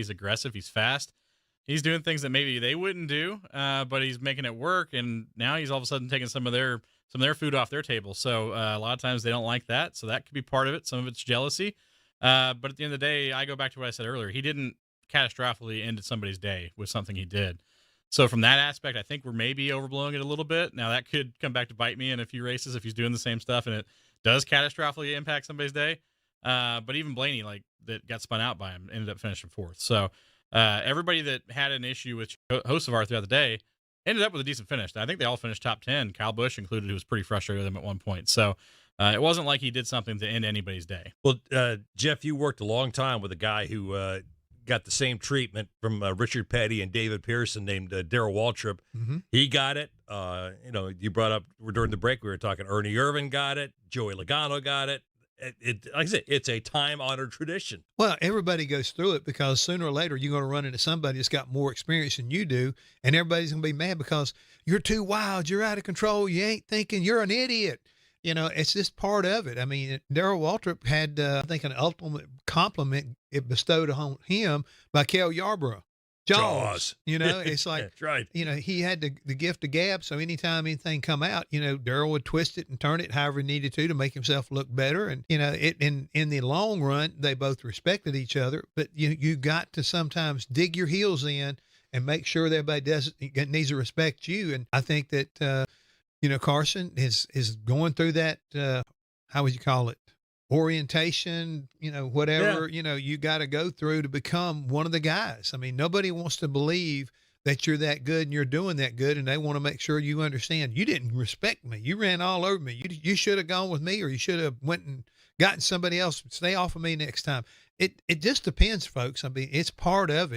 He's aggressive. He's fast. He's doing things that maybe they wouldn't do, but he's making it work. And now he's all of a sudden taking some of their food off their table. So a lot of times they don't like that. So that could be part of it. Some of it's jealousy. But at the end of the day, I go back to what I said earlier. He didn't catastrophically end somebody's day with something he did. So from that aspect, I think we're maybe overblowing it a little bit. Now that could come back to bite me in a few races if he's doing the same stuff and it does catastrophically impact somebody's day. But even Blaney, like that got spun out by him, ended up finishing fourth. So everybody that had an issue with Hocevar throughout the day ended up with a decent finish. I think they all finished top 10. Kyle Busch included, who was pretty frustrated with him at one point. So it wasn't like he did something to end anybody's day. Well, Jeff, you worked a long time with a guy who got the same treatment from Richard Petty and David Pearson named Darrell Waltrip. Mm-hmm. He got it. You brought up during the break, we were talking Ernie Irvin got it. Joey Logano got it. Like I said, it's a time-honored tradition. Well, everybody goes through it because sooner or later you're going to run into somebody that's got more experience than you do, and everybody's going to be mad because you're too wild, you're out of control, you ain't thinking, you're an idiot. It's just part of it. I mean, Darrell Waltrip had, I think, an ultimate compliment it bestowed on him by Cale Yarborough. Jaws. It's like, That's right. He had the gift of gab. So anytime anything come out, Darrell would twist it and turn it however he needed to make himself look better. And, in the long run, they both respected each other, but you got to sometimes dig your heels in and make sure that everybody needs to respect you. And I think that, Carson is going through that, how would you call it? Orientation, whatever, you got to go through to become one of the guys. I mean, nobody wants to believe that you're that good and you're doing that good. And they want to make sure you understand you didn't respect me. You ran all over me. You should have gone with me, or you should have went and gotten somebody else. Stay off of me next time. It just depends, folks. I mean, it's part of it.